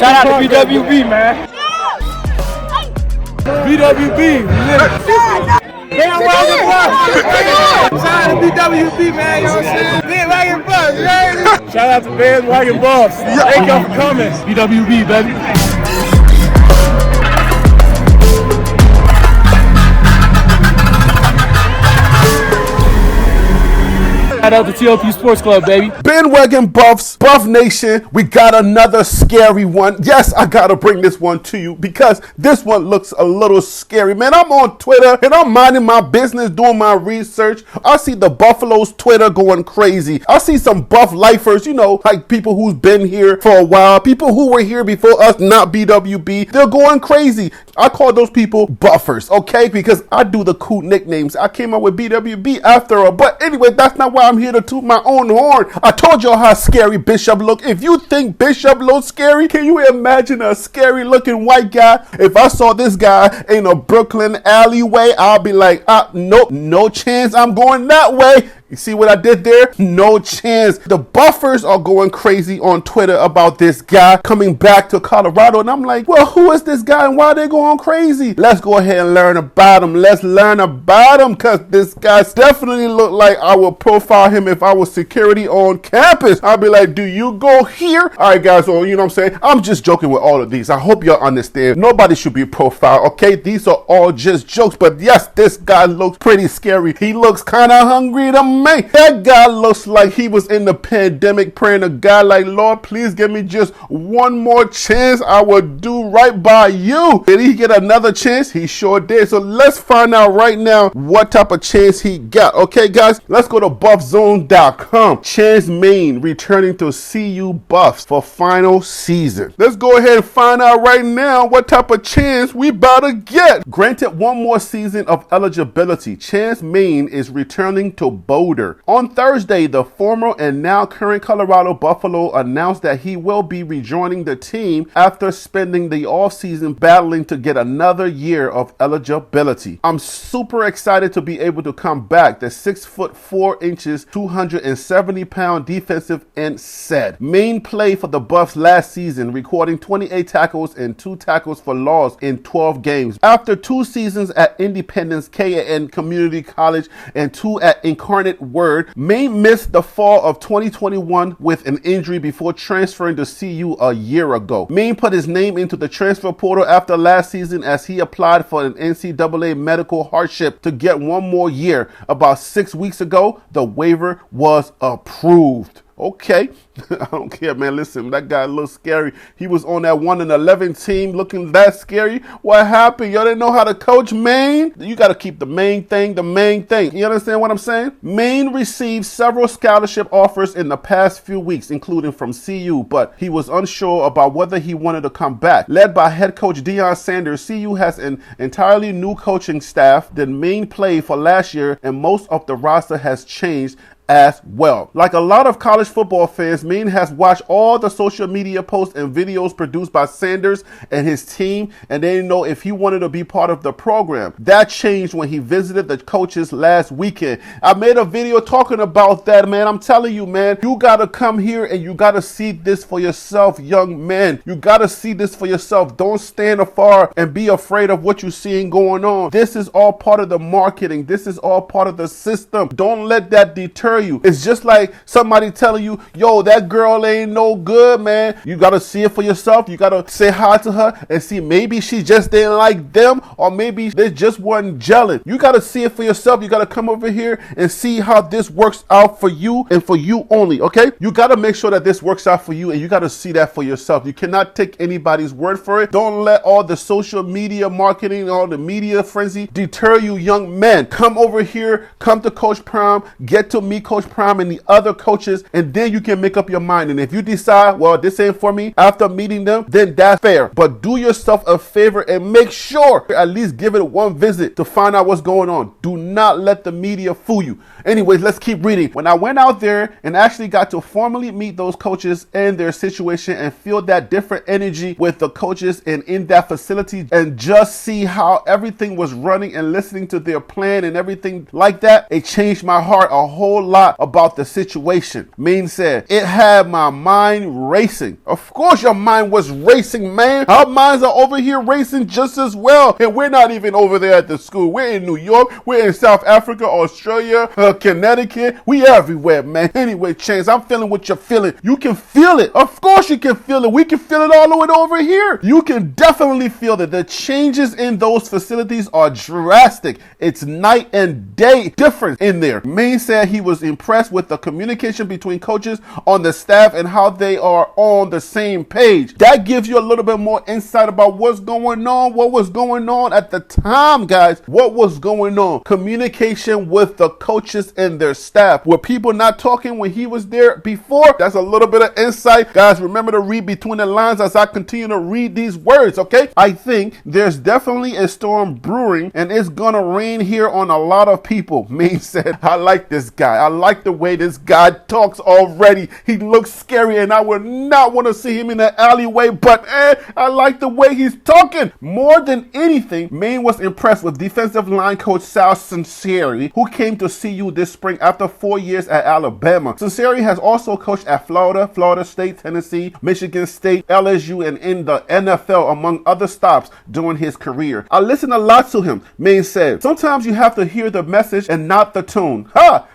Shout out to BWB, man. BWB. Bandwagon Buffs. Shout out to BWB, man. You know what I'm saying? Bandwagon Buffs, right? Shout out to Bandwagon Buffs. Thank y'all for coming. BWB, baby. Shout out to TLP Sports Club, baby. Bandwagon Buffs, Buff Nation, we got another scary one. Yes, I gotta bring this one to you because this one looks a little scary. Man, I'm on Twitter and I'm minding my business, doing my research. I see the Buffalo's Twitter going crazy. I see some Buff lifers, you know, like people who's been here for a while, people who were here before us, not BWB. They're going crazy. I call those people Buffers, okay? Because I do the cool nicknames. I came up with BWB after all. But anyway, that's not why I'm here to toot my own horn. I told y'all how scary Bishop look. If you think Bishop looks scary, can you imagine a scary looking white guy? If I saw this guy in a Brooklyn alleyway, I'll be like, nope, no chance I'm going that way. You see what I did there? No chance. The Buffers are going crazy on Twitter about this guy coming back to Colorado. And I'm like, well, who is this guy and why are they going crazy? Let's go ahead and learn about him. Let's learn about him because this guy definitely looked like I would profile him if I was security on campus. I'll be like, do you go here? All right, guys, so you know what I'm saying? I'm just joking with all of these. I hope y'all understand. Nobody should be profiled, okay? These are all just jokes. But yes, this guy looks pretty scary. He looks kind of hungry to me. That guy looks like he was in the pandemic praying to God like, Lord, please give me just one more chance. I will do right by you. Did he get another chance? He sure did. So let's find out right now what type of chance he got. Okay, guys, let's go to buffzone.com. Chance Main returning to CU Buffs for final season. Let's go ahead and find out right now what type of chance we about to get. Granted one more season of eligibility, Chance Main is returning to Boulder. On Thursday, the former and now current Colorado Buffalo announced that he will be rejoining the team after spending the offseason battling to get another year of eligibility. I'm super excited to be able to come back, the 6'4", 270-pound defensive end said. Main played for the Buffs last season, recording 28 tackles and 2 tackles for loss in 12 games. After 2 seasons at Independence KAN Community College and 2 at Incarnate Word, Main missed the fall of 2021 with an injury before transferring to CU a year ago. Main put his name into the transfer portal after last season as he applied for an NCAA medical hardship to get one more year. About 6 weeks ago, the waiver was approved. Okay, I don't care, man. Listen, that guy looks scary. He was on that 1-11 team looking that scary. What happened? Y'all didn't know how to coach Maine? You got to keep the main thing the main thing. You understand what I'm saying? Maine received several scholarship offers in the past few weeks, including from CU, but he was unsure about whether he wanted to come back. Led by head coach Deion Sanders, CU has an entirely new coaching staff than Maine played for last year, and most of the roster has changed as well. Like a lot of college football fans, Maine has watched all the social media posts and videos produced by Sanders and his team, and they didn't know if he wanted to be part of the program. That changed when he visited the coaches last weekend. I made a video talking about that, man. I'm telling you, man, you gotta come here and you gotta see this for yourself, young men. You gotta see this for yourself. Don't stand afar and be afraid of what you're seeing going on. This is all part of the marketing. This is all part of the system. Don't let that deter you. It's just like somebody telling you, yo, that girl ain't no good, man. You gotta see it for yourself. You gotta say hi to her and see maybe she just didn't like them, or maybe they just wasn't gelling. You gotta see it for yourself. You gotta come over here and see how this works out for you and for you only, okay? You gotta make sure that this works out for you, and you gotta see that for yourself. You cannot take anybody's word for it. Don't let all the social media marketing, all the media frenzy deter you, young men. Come over here, come to Coach Prime, get to meet Coach Prime and the other coaches, and then you can make up your mind. And if you decide, well, this ain't for me after meeting them, then that's fair. But do yourself a favor and make sure at least give it one visit to find out what's going on. Do not let the media fool you. Anyways, let's keep reading. When I went out there and actually got to formally meet those coaches and their situation and feel that different energy with the coaches and in that facility and just see how everything was running and listening to their plan and everything like that, it changed my heart a whole lot about the situation. Mean said, it had my mind racing. Of course your mind was racing, man. Our minds are over here racing just as well. And we're not even over there at the school. We're in New York. We're in South Africa, Australia, Connecticut. We everywhere, man. Anyway, Chance, I'm feeling what you're feeling. You can feel it. Of course you can feel it. We can feel it all the way over here. You can definitely feel that the changes in those facilities are drastic. It's night and day difference in there. Maine said he was impressed with the communication between coaches on the staff and how they are on the same page. That gives you a little bit more insight about what's going on, what was going on at the time, guys. What was going on? Communication with the coaches and their staff. Were people not talking when he was there before? That's a little bit of insight. Guys, remember to read between the lines as I continue to read these words, okay? I think there's definitely a storm brewing and it's gonna rain here on a lot of people. Maine said, I like this guy. I like the way this guy talks already. He looks scary and I would not want to see him in the alleyway, but I like the way he's talking. More than anything, Maine was impressed with defensive line coach Sal Sinceri, who came to CU this spring after 4 years at Alabama. Sinceri has also coached at Florida, Florida State, Tennessee, Michigan State, LSU, and in the NFL, among other stops during his career. I listen a lot to him, Maine said. Sometimes you have to hear the message and not the tune. Ha!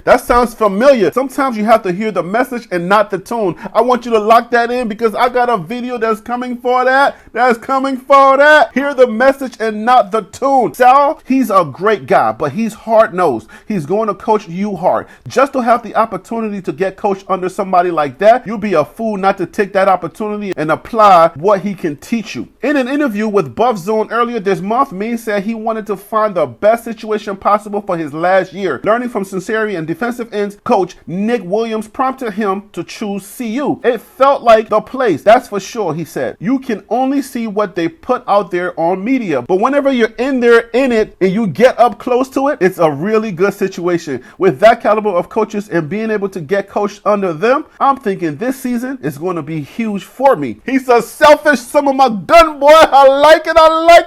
That sounds familiar. Sometimes you have to hear the message and not the tune. I want you to lock that in because I got a video that's coming for that. Hear the message and not the tune. Sal, he's a great guy, but he's hard-nosed. He's going to coach you hard. Just to have the opportunity to get coached under somebody like that, you'll be a fool not to take that opportunity and apply what he can teach you. In an interview with Buff Zone earlier this month, Mean said he wanted to find the best situation possible for his last year. Learning from Sinceri and defensive ends coach Nick Williams prompted him to choose CU. It felt like the place, that's for sure, he said. You can only see what they put out there on media, but whenever you're in there in it and you get up close to it, it's a really good situation. With that caliber of coaches and being able to get coached under them, I'm thinking this season is going to be huge for me. He's a selfish son of my gun, boy. I like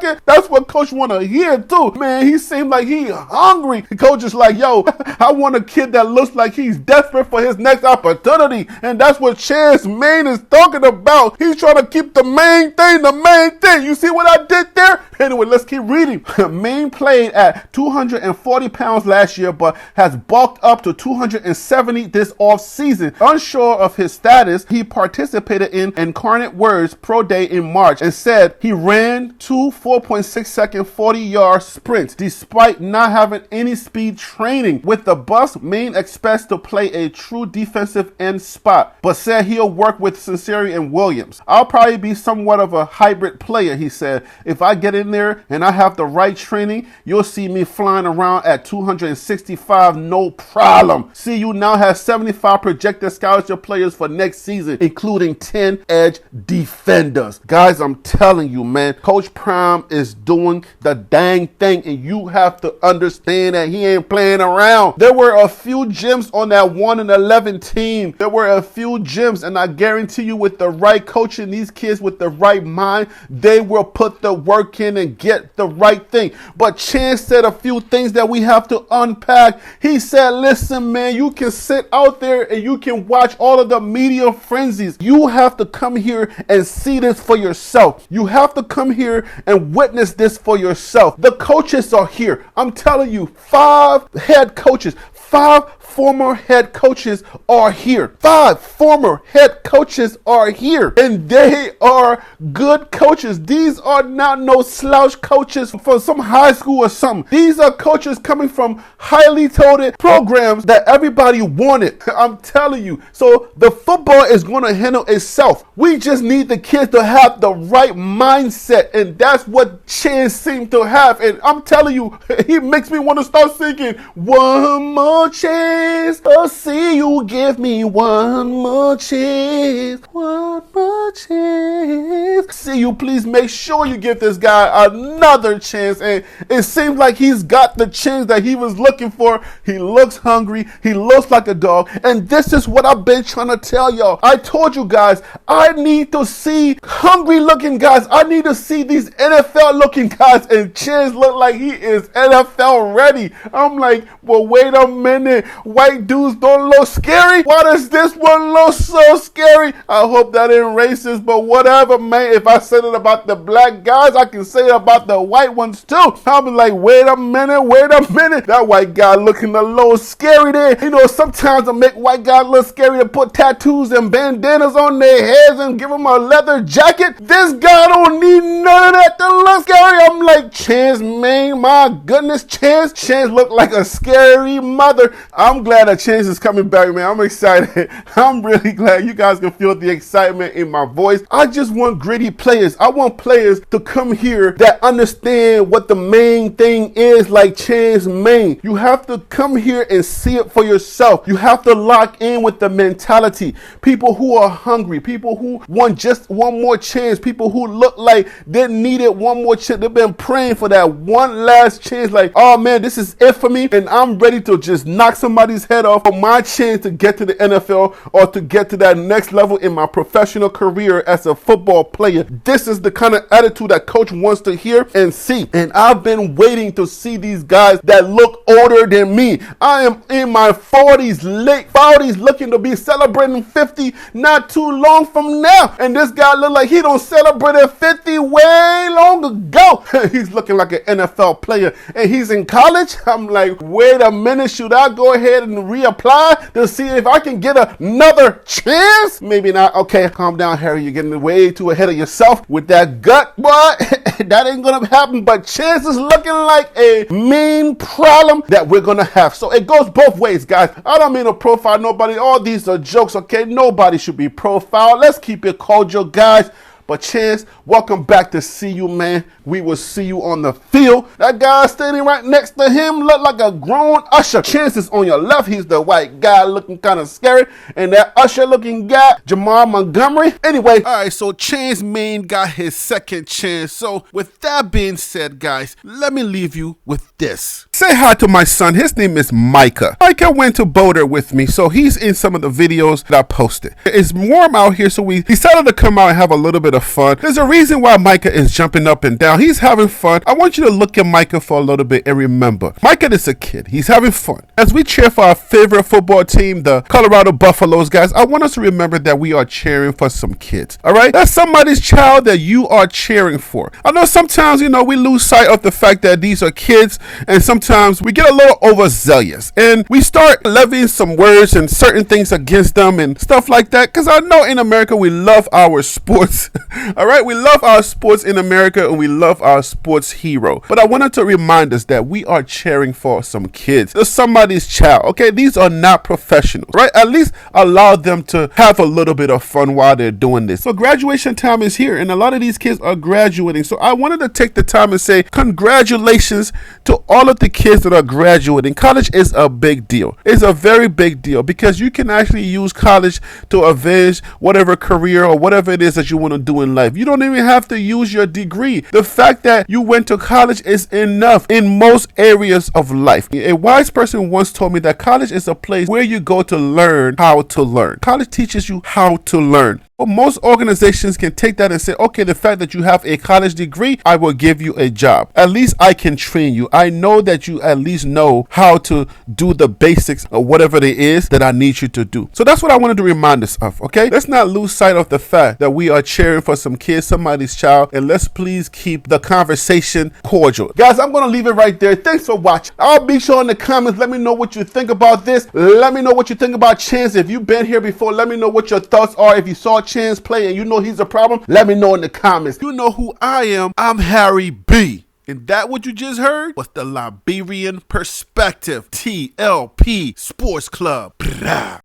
it. That's what coach want to hear too. Man, he seemed like he hungry. The coach is like, yo, I want a kid that looks like he's desperate for his next opportunity. And that's what Chance Maine is talking about. He's trying to keep the main thing. You see what I did there? Anyway, let's keep reading. Maine played at 240 pounds last year, but has bulked up to 270 this off-season. Unsure of his status, he participated in Incarnate Words Pro Day in March and said he ran 2 4.6-second 40-yard sprints despite not having any speed training. With the Buffs, Maine expects to play a true defensive end spot, but said he'll work with Sinceri and Williams. I'll probably be somewhat of a hybrid player, he said. If I get in there and I have the right training, you'll see me flying around at 265, no problem. CU now has 75 projected scholarship players for next season, including 10 edge defenders. Guys, I'm telling you, man, Coach Prime is doing the dang thing, and you have to understand that he ain't playing around. There were a few gems on that 1-11 team. There were a few gems, and I guarantee you with the right coaching, these kids with the right mind, they will put the work in and get the right thing. But Chance said a few things that we have to unpack. He said, listen, man, you can sit out there and you can watch all of the media frenzies. You have to come here and see this for yourself. You have to come here and witness this for yourself. The coaches are here. I'm telling you, 5 head coaches, 5 former head coaches are here. 5 former head coaches are here, and they are good coaches. These are not no slouch coaches from some high school or something. These are coaches coming from highly touted programs that everybody wanted. I'm telling you. So the football is going to handle itself. We just need the kids to have the right mindset, and that's what Chance seemed to have. And I'm telling you, he makes me want to start singing one more chance. Oh, see you give me one more chance. One more chance. please make sure you give this guy another chance. And it seems like he's got the chance that he was looking for. He looks hungry. He looks like a dog. And this is what I've been trying to tell y'all. I told you guys, I need to see hungry looking guys. I need to see these NFL looking guys. And Chance look like he is NFL ready. I'm like, well, wait a minute. White dudes don't look scary. Why does this one look so scary? I hope that ain't racist, but whatever, man. If I said it about the black guys, I can say it about the white ones too. I'll be like, wait a minute. That white guy looking a little scary there. You know, sometimes to make white guys look scary, to put tattoos and bandanas on their heads and give them a leather jacket. This guy don't need none of that to look scary. I'm like, Chance, man, my goodness, Chance. Chance look like a scary mother. I'm glad that Chance is coming back, man. I'm excited. I'm really glad you guys can feel the excitement in my voice. I just want gritty players. I want players to come here that understand what the main thing is, like Chance Main. You have to come here and see it for yourself. You have to lock in with the mentality. People who are hungry, people who want just one more chance, people who look like they needed one more chance. They've been praying for that one last chance, like, oh man, this is it for me, and I'm ready to just knock somebody's head off for my chance to get to the NFL or to get to that next level in my professional career as a football player. This is the kind of attitude that coach wants to hear and see. And I've been waiting to see these guys that look older than me. I am in my 40s, late 40s, looking to be celebrating 50 not too long from now. And this guy look like he don't celebrate 50 way long ago. He's looking like an NFL player and he's in college. I'm like, wait a minute, should I go ahead and reapply to see if I can get another chance? Maybe not. Okay, calm down, Harry. You're getting way too ahead of yourself with that gut, but that ain't gonna happen. But Chance is looking like a main problem that we're gonna have. So it goes both ways, guys. I don't mean to profile nobody. All these are jokes, okay? Nobody should be profiled. Let's keep it cordial, guys. But Chance, welcome back to see you, man. We will see you on the field. That guy standing right next to him look like a grown usher. Chance is on your left. He's the white guy looking kind of scary. And that usher looking guy, Jamal Montgomery. Anyway, all right, so Chance Main got his second chance. So with that being said, guys, let me leave you with this. Say hi to my son. His name is Micah. Micah went to Boulder with me, so he's in some of the videos that I posted. It's warm out here, so we decided to come out and have a little bit of fun. There's a reason why Micah is jumping up and down. He's having fun. I want you to look at Micah for a little bit and remember, Micah is a kid. He's having fun. As we cheer for our favorite football team, the Colorado Buffaloes, guys, I want us to remember that we are cheering for some kids. All right? That's somebody's child that you are cheering for. I know sometimes, we lose sight of the fact that these are kids, and sometimes we get a little overzealous and we start levying some words and certain things against them and stuff like that, because I know in America we love our sports. All right, we love our sports in America and we love our sports hero. But I wanted to remind us that we are cheering for some kids. There's somebody's child. Okay, these are not professionals, right? At least allow them to have a little bit of fun while they're doing this. So graduation time is here and a lot of these kids are graduating. So I wanted to take the time and say congratulations to all of the kids that are graduating. College is a big deal. It's a very big deal because you can actually use college to avenge whatever career or whatever it is that you want to do in life. You don't even have to use your degree. The fact that you went to college is enough in most areas of life. A wise person once told me that college is a place where you go to learn how to learn. College teaches you how to learn. But most organizations can take that and say, okay, the fact that you have a college degree, I will give you a job. At least I can train you. I know that you at least know how to do the basics of whatever it is that I need you to do. So that's what I wanted to remind us of, okay? Let's not lose sight of the fact that we are cheering for some kids, somebody's child, and let's please keep the conversation cordial. Guys, I'm going to leave it right there. Thanks for watching. I'll be sure in the comments, let me know what you think about this. Let me know what you think about Chance. If you've been here before, let me know what your thoughts are. If you saw Chance play and you know he's a problem, let me know in the comments. You know who I am. I'm Harry B. And that what you just heard was the Liberian Perspective TLP Sports Club. Blah.